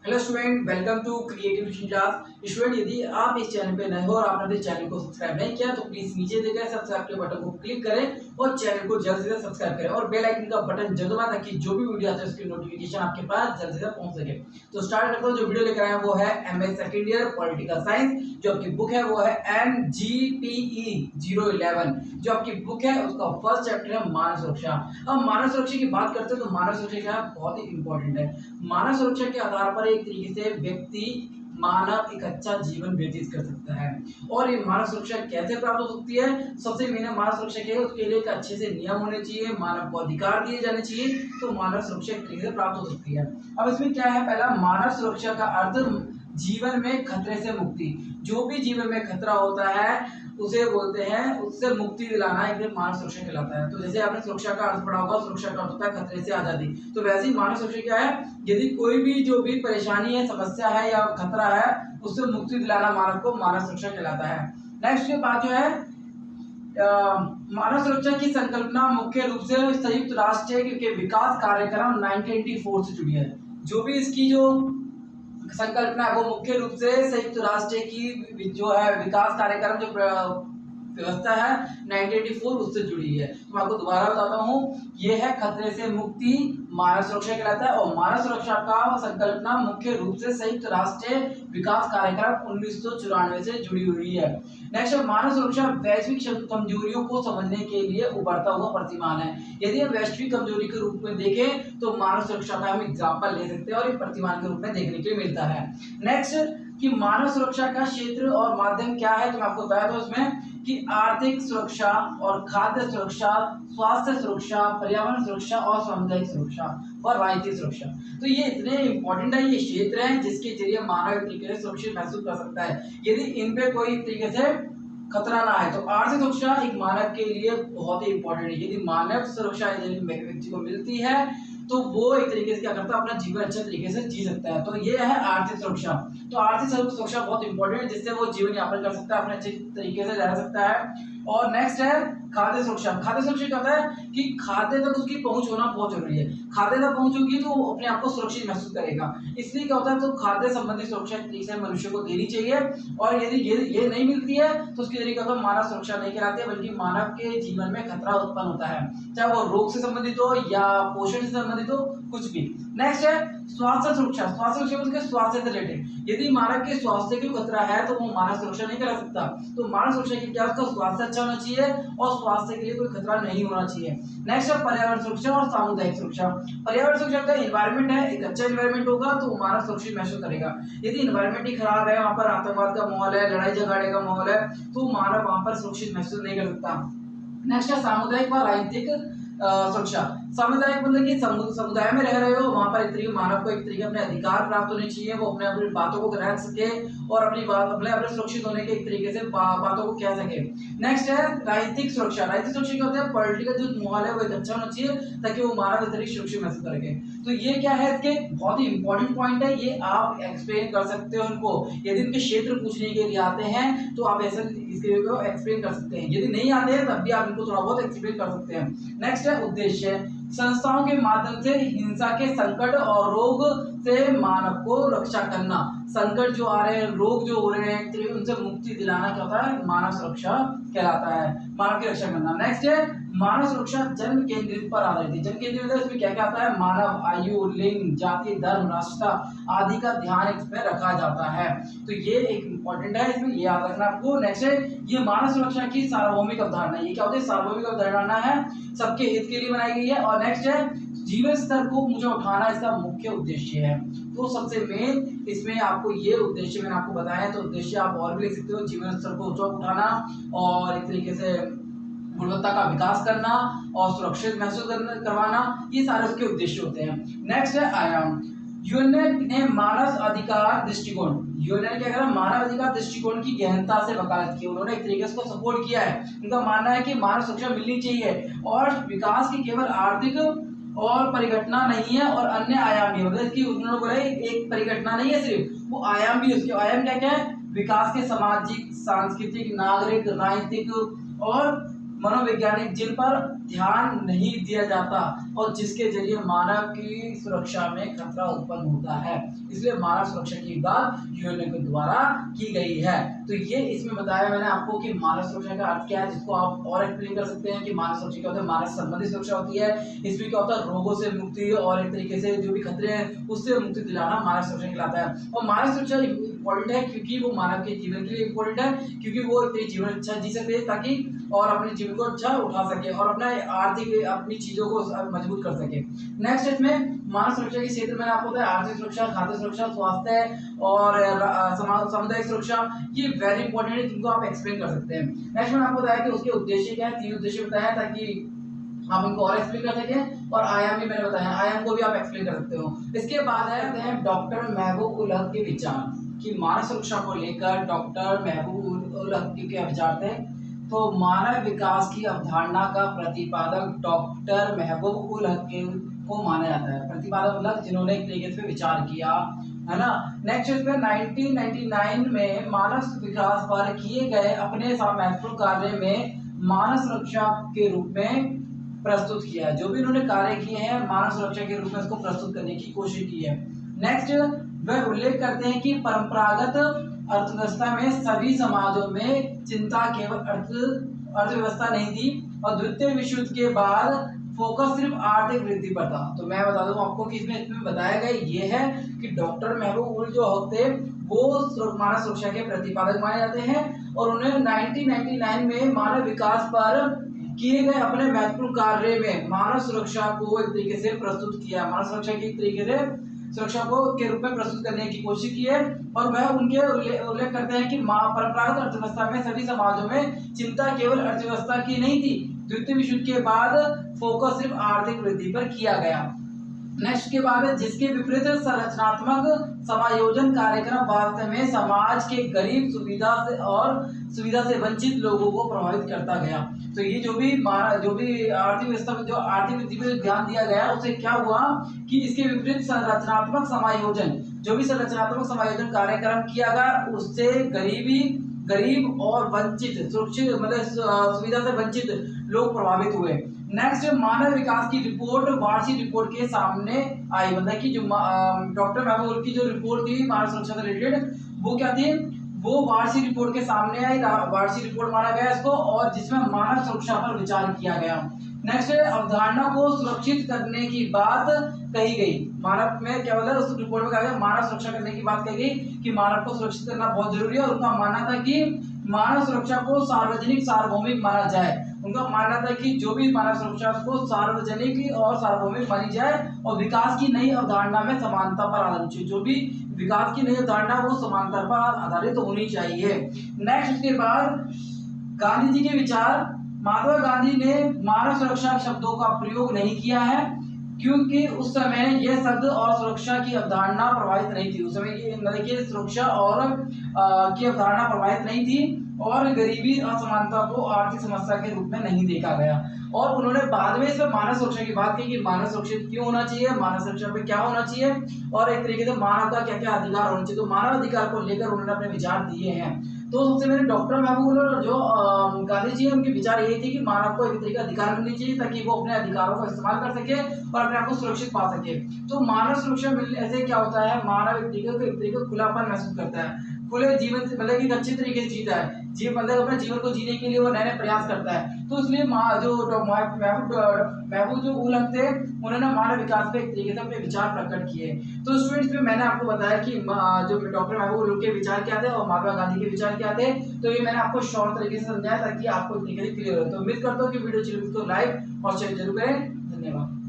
Hello student, welcome to creative tuition class. Student, यदि आप इस चैनल पे नए हो और आपने इस चैनल को सब्सक्राइब नहीं किया तो प्लीज नीचे दिए गए सब्सक्राइब के बटन को क्लिक करें और चैनल को जल्द से जल्द सब्सक्राइब करें और बेल आइकन का बटन जरूर दबाएं ताकि जो भी वीडियो आते हैं उसकी नोटिफिकेशन आपके पास जल्द से जल्द पहुंच सके। तो स्टार्ट करता हूं। जो वीडियो लेकर आए हैं वो है MA second year political science. जो आपकी बुक है वो है NGPE 011। जो आपकी बुक है उसका फर्स्ट चैप्टर है मानव सुरक्षा। अब मानव सुरक्षा की बात करते हैं तो मानव सुरक्षा क्या है, बहुत ही इंपॉर्टेंट है। मानव सुरक्षा के आधार पर एक तरीके से व्यक्ति मानव एक अच्छा जीवन व्यतीत कर सकता है। और ये मानव सुरक्षा कैसे प्राप्त हो सकती है? सबसे मेन मानव सुरक्षा के उसके लिए एक अच्छे से नियम होने चाहिए, मानव को अधिकार दिए जाने चाहिए, तो मानव सुरक्षा एक तरीके से प्राप्त हो सकती है। अब इसमें क्या है, पहला मानव सुरक्षा का अर्थ जीवन में खतरे से मुक्ति। जो भी जीवन में खतरा होता है उसे बोलते हैं, उससे मुक्ति दिलाना एक मानव सुरक्षा कहलाता है। तो जैसे आपने सुरक्षा का अर्थ पढ़ा होगा, सुरक्षा का अर्थ होता है खतरे से आजादी। तो वैसे ही मानव सुरक्षा क्या है, यदि कोई भी जो भी परेशानी है, समस्या है या खतरा है, उससे मुक्ति दिलाना मानव को मानव सुरक्षा कहलाता है। नेक्स्ट के बाद जो है मानव सुरक्षा की संकल्पना मुख्य रूप से संयुक्त राष्ट्र के विकास कार्यक्रम 1984 से जुड़ी है। जो भी इसकी जो संकल्पना है वो मुख्य रूप से संयुक्त राष्ट्र की जो है विकास कार्यक्रम जो व्यवस्था है 1984 उससे जुड़ी है। तो मैं आपको दोबारा बताता हूँ, ये है खतरे से मुक्ति मानव सुरक्षा कहलाता है और मानव सुरक्षा का संकल्पना मुख्य रूप से संयुक्त राष्ट्र विकास कार्यक्रम 1994 से जुड़ी हुई है। नेक्स्ट, मानव सुरक्षा वैश्विक कमजोरियों को समझने के लिए उभरता हुआ प्रतिमान है। यदि हम वैश्विक कमजोरी के रूप में देखें तो मानव सुरक्षा का हम एग्जाम्पल ले सकते हैं और एक प्रतिमान के रूप में देखने के लिए मिलता है। नेक्स्ट कि मानव सुरक्षा का क्षेत्र और माध्यम क्या है, तो मैं आपको बताया था उसमें कि आर्थिक सुरक्षा और खाद्य सुरक्षा, स्वास्थ्य सुरक्षा, पर्यावरण सुरक्षा और सामुदायिक सुरक्षा और राजनीतिक सुरक्षा। तो ये इतने इंपॉर्टेंट है, ये क्षेत्र हैं जिसके जरिए मानव एक तरीके से सुरक्षित महसूस कर सकता है यदि इन पे कोई तरीके से खतरा ना है। तो आर्थिक सुरक्षा एक मानव के लिए बहुत ही इंपॉर्टेंट है। यदि मानव सुरक्षा व्यक्ति को मिलती है तो वो एक तरीके से क्या करता है, अपना जीवन अच्छे तरीके से जी सकता है। तो ये है आर्थिक सुरक्षा। तो आर्थिक सुरक्षा बहुत इंपॉर्टेंट है जिससे वो जीवन यापन कर सकता है, अपने अच्छे तरीके से रह सकता है। और नेक्स्ट है खाद्य सुरक्षा। खाद्य सुरक्षा क्या होता है कि खाद्य तक उसकी पहुंच होना बहुत जरूरी है। खाद्य तक पहुंच होगी तो वो अपने आप को सुरक्षित महसूस करेगा। इसलिए क्या होता है, तो खाद्य संबंधी सुरक्षा एक तरीके से मनुष्य को देनी चाहिए। और यदि ये नहीं मिलती है तो उसके जरिए क्या होता है, मानव सुरक्षा नहीं कहलाती है बल्कि मानव के जीवन में खतरा उत्पन्न होता है, चाहे वो रोग से संबंधित हो या पोषण से संबंधित हो, कुछ भी। नेक्स्ट है स्वास्थ्य सुरक्षा। स्वास्थ्य सुरक्षा मतलब स्वास्थ्य से रिलेटेड। यदि मानव के स्वास्थ्य को खतरा है तो वो मानव सुरक्षा नहीं करा सकता। तो मानव सुरक्षा की क्या, उसका स्वास्थ्य अच्छा होना चाहिए और स्वास्थ्य के लिए कोई खतरा नहीं होना चाहिए। नेक्स्ट है पर्यावरण सुरक्षा और सामुदायिक सुरक्षा। पर्यावरण सुरक्षा का एनवायरनमेंट है, एक अच्छा एनवायरनमेंट होगा तो मानव सुरक्षित महसूस करेगा। यदि एनवायरनमेंट ही खराब है, वहां पर आतंकवाद का माहौल है, लड़ाई झगड़े का माहौल है, तो मानव वहां पर सुरक्षित महसूस नहीं कर सकता। नेक्स्ट है सामुदायिक व राजनीतिक सुरक्षा। सामुदायिक मतलब कि समुदाय में रह रहे हो, वहां पर एक तरीके मानव को एक तरीके अपने अधिकार प्राप्त होने चाहिए, वो अपने अपनी बातों को रख सके और अपनी बात अपने सुरक्षित होने के एक तरीके से बातों को कह सके। नेक्स्ट है राजनीतिक सुरक्षा। राजनीतिक सुरक्षा क्या होता है, पॉलिटिकल जो माहौल है वो एक अच्छा होना चाहिए ताकि वो मानव इस तरीके सुरक्षित महसूस करेंगे। तो ये क्या है, इसके बहुत ही इंपॉर्टेंट पॉइंट है, ये आप एक्सप्लेन कर सकते हो उनको। यदि उनके क्षेत्र पूछने के लिए आते हैं तो आप ऐसे इसके एक्सप्लेन कर सकते हैं, यदि नहीं आते हैं तब भी आप इनको थोड़ा बहुत एक्सप्लेन कर सकते हैं। नेक्स्ट है उद्देश्य। संस्थाओं के माध्यम से हिंसा के संकट और रोग से मानव को रक्षा करना। संकट जो आ रहे हैं, रोग जो हो रहे हैं, तो उनसे मुक्ति दिलाना क्या होता है, मानव सुरक्षा कहलाता है, मानव की रक्षा करना। नेक्स्ट है मानव सुरक्षा जन केंद्रित पर आधारित है। जन केंद्रित इसमें क्या क्या आता है, मानव, आयु, लिंग, जाति, धर्म, राष्ट्र आदि का ध्यान इसमें रखा जाता है। तो ये एक इंपॉर्टेंट है, इसमें ये याद रखना आपको। नेक्स्ट है ये मानव सुरक्षा की सार्वभौमिक अवधारणा। ये क्या होती है, सार्वभौमिक अवधारणा है, सबके हित के लिए बनाई गई है। और नेक्स्ट है जीवन स्तर को ऊंचा उठाना इसका मुख्य उद्देश्य है। तो सबसे मेन इसमें आपको ये उद्देश्य मैंने आपको बताया है, तो उद्देश्य आप और भी लिख सकते हो, जीवन स्तर को ऊंचा उठाना और एक तरीके से गुणवत्ता का विकास करना और सुरक्षित महसूस करवाना, ये सारे उसके उद्देश्य होते हैं। नेक्स्ट है आयाम। यूएन ने मानव अधिकार दृष्टिकोण, यूएन ने क्या करा, मानव अधिकार दृष्टिकोण की गहनता से वकालत की। उन्होंने एक तरीके से उसको सपोर्ट किया है। उनका मानना है कि मानव सुरक्षा मिलनी चाहिए और विकास की केवल आर्थिक और परिघटना नहीं है और अन्य आयाम भी, मतलब कि उन्होंने बोला एक परिघटना नहीं है सिर्फ, वो आयाम भी। उसके आयाम क्या क्या है, विकास के सामाजिक, सांस्कृतिक, नागरिक, राजनीतिक और मनोवैज्ञानिक, जिन पर ध्यान नहीं दिया जाता और जिसके जरिए मानव की सुरक्षा में खतरा उत्पन्न होता है। इसलिए मानव सुरक्षा की बात यूएनओ के द्वारा की गई है। तो ये इसमें बताया मैंने आपको कि मानव सुरक्षा का अर्थ क्या है, जिसको आप और एक्सप्लेन कर सकते हैं कि मानव सुरक्षा क्या होता है। मानव संबंधी सुरक्षा होती है, इसमें क्या होता है, रोगों से मुक्ति और एक तरीके से जो भी खतरे हैं उससे मुक्ति दिलाना मानव सुरक्षा कहलाता है। और मानव सुरक्षा इम्पोर्टेंट है क्योंकि वो मानव के जीवन के लिए इम्पोर्टेंट है, क्योंकि वो एक जीवन अच्छा जी सके ताकि और अपने जीवन को अच्छा उठा सके और अपना आर्थिक अपनी चीजों को मजबूत कर सके। नेक्स्ट इसमें मानव सुरक्षा के क्षेत्र में आपको बताया आर्थिक सुरक्षा, खाद्य सुरक्षा, स्वास्थ्य और सामुदायिक सुरक्षा, ये वेरी इंपॉर्टेंट है जिनको आप एक्सप्लेन कर सकते हैं। नेक्स्ट मैंने आपको बताया कि उसके उद्देश्य क्या है, 3 उद्देश्य बताया ताकि आप इनको और एक्सप्लेन कर सकें। और आयाम भी मैंने बताया, आयाम को भी आप एक्सप्लेन कर सकते हो। इसके बाद है डॉक्टर महबूब उल हक के विचार कि मानव सुरक्षा को लेकर डॉक्टर महबूब उल हक के विचार थे। तो मानव विकास की अवधारणा का प्रतिपादक डॉक्टर महबूब उल हक को माना जाता है। प्रतिपादक मतलब जिन्होंने एक तरीके से विचार किया, है ना। नेक्स्ट इस पे 1999 में मानव विकास पर किए गए अपने महत्वपूर्ण कार्य में मानव सुरक्षा के रूप में प्रस्तुत किया है। जो भी उन्होंने कार्य किए हैं मानव सुरक्षा के रूप में इसको प्रस्तुत करने की कोशिश की है। नेक्स्ट वह उल्लेख करते हैं कि परंपरागत अर्थव्यवस्था में सभी समाजों में चिंता केवल अर्थव्यवस्था नहीं थी और द्वितीय विश्व युद्ध के बाद फोकस सिर्फ आर्थिक वृद्धि पर था। तो मैं बता दूं आपको कि इसमें बताया गया ये है कि डॉक्टर महबूब उल जो थे वो मानव सुरक्षा के प्रतिपादक माने जाते हैं और उन्हें 1999 में मानव विकास पर किए गए अपने महत्वपूर्ण कार्य में मानव सुरक्षा को एक तरीके से प्रस्तुत किया, मानव सुरक्षा की एक तरीके से सुरक्षा को के रूप में प्रस्तुत करने की कोशिश की है। और वह उनके उल्लेख करते हैं कि परंपरागत अर्थव्यवस्था में सभी समाजों में चिंता केवल अर्थव्यवस्था की नहीं थी, द्वितीय विश्व युद्ध के बाद फोकस सिर्फ आर्थिक वृद्धि पर किया गया। नेक्स्ट के बाद है जिसके विपरीत संरचनात्मक समायोजन कार्यक्रम वास्तव में समाज के गरीब सुविधा से वंचित लोगों को प्रभावित करता गया। तो ये जो भी आर्थिक व्यवस्था में जो आर्थिक वृद्धि पर ध्यान दिया गया उससे क्या हुआ कि इसके विपरीत संरचनात्मक समायोजन, जो भी संरचनात्मक समायोजन कार्यक्रम किया गया उससे गरीब और वंचित सुरक्षित मतलब सुविधा से वंचित लोग प्रभावित हुए। नेक्स्ट मानव विकास की रिपोर्ट वार्षिक रिपोर्ट के सामने आई, मतलब कि जो डॉक्टर महबूब की जो रिपोर्ट थी मानव सुरक्षा से रिलेटेड वो क्या थी, वो वार्षिक रिपोर्ट के सामने आई, वार्षिक रिपोर्ट माना गया इसको और जिसमें मानव सुरक्षा पर विचार किया गया। नेक्स्ट अवधारणा को सुरक्षित करने की बात कही गई। मानव में क्या बोला उस रिपोर्ट में कहा गया मानव सुरक्षा करने की बात कही गई कि मानव को सुरक्षित करना बहुत जरूरी है और उनका मानना था कि मानव सुरक्षा को सार्वजनिक सार्वभौमिक माना जाए। उनका मानना था कि जो भी मानव सुरक्षा को सार्वजनिक और सार्वभौमिक मानी जाए और विकास की नई अवधारणा में समानता पर आधारित, जो भी विकास की नई अवधारणा वो समानता पर आधारित होनी चाहिए। नेक्स्ट उसके बाद गांधी जी के विचार। महात्मा गांधी ने मानव सुरक्षा शब्दों का प्रयोग नहीं किया है क्योंकि उस समय यह शब्द और सुरक्षा की अवधारणा प्रभावित नहीं थी। उस समय ये मतलब कि सुरक्षा और की अवधारणा प्रभावित नहीं थी और गरीबी असमानता को आर्थिक समस्या के रूप में नहीं देखा गया। और उन्होंने बाद में इसमें मानव सुरक्षा की बात की कि मानव सुरक्षित क्यों होना चाहिए, मानव सुरक्षा पे क्या होना चाहिए और एक तरीके से मानव का क्या क्या अधिकार होना चाहिए। तो मानव अधिकार को लेकर उन्होंने अपने विचार दिए हैं। तो सबसे पहले डॉक्टर महबूब जो गांधी जी है उनके विचार यही थे कि मानव को एक तरीके का अधिकार मिलनी चाहिए ताकि वो अपने अधिकारों का इस्तेमाल कर सके और अपने आप को सुरक्षित पा सके। तो मानव सुरक्षा मिलने से क्या होता है, मानव एक तरीके का खुलापन महसूस करता है, खुले जीवन से मतलब एक अच्छी तरीके से जीता है, मतलब अपने जीवन को जीने के लिए वो नए नए प्रयास करता है। तो इसलिए महबूब जो उल हक थे उन्होंने मानव विकास पे एक तरीके से अपने विचार प्रकट किए। तो स्टूडेंट्स में मैंने आपको बताया कि जो डॉक्टर महबूब उल हक के विचार क्या थे और महात्मा गांधी के विचार क्या थे। तो ये मैंने आपको शॉर्ट तरीके से समझाया ताकि आपको एक तरीके से क्लियर हो। तो उम्मीद करता हूँ कि वीडियो अच्छी लगी तो लाइक और शेयर जरूर करें। धन्यवाद।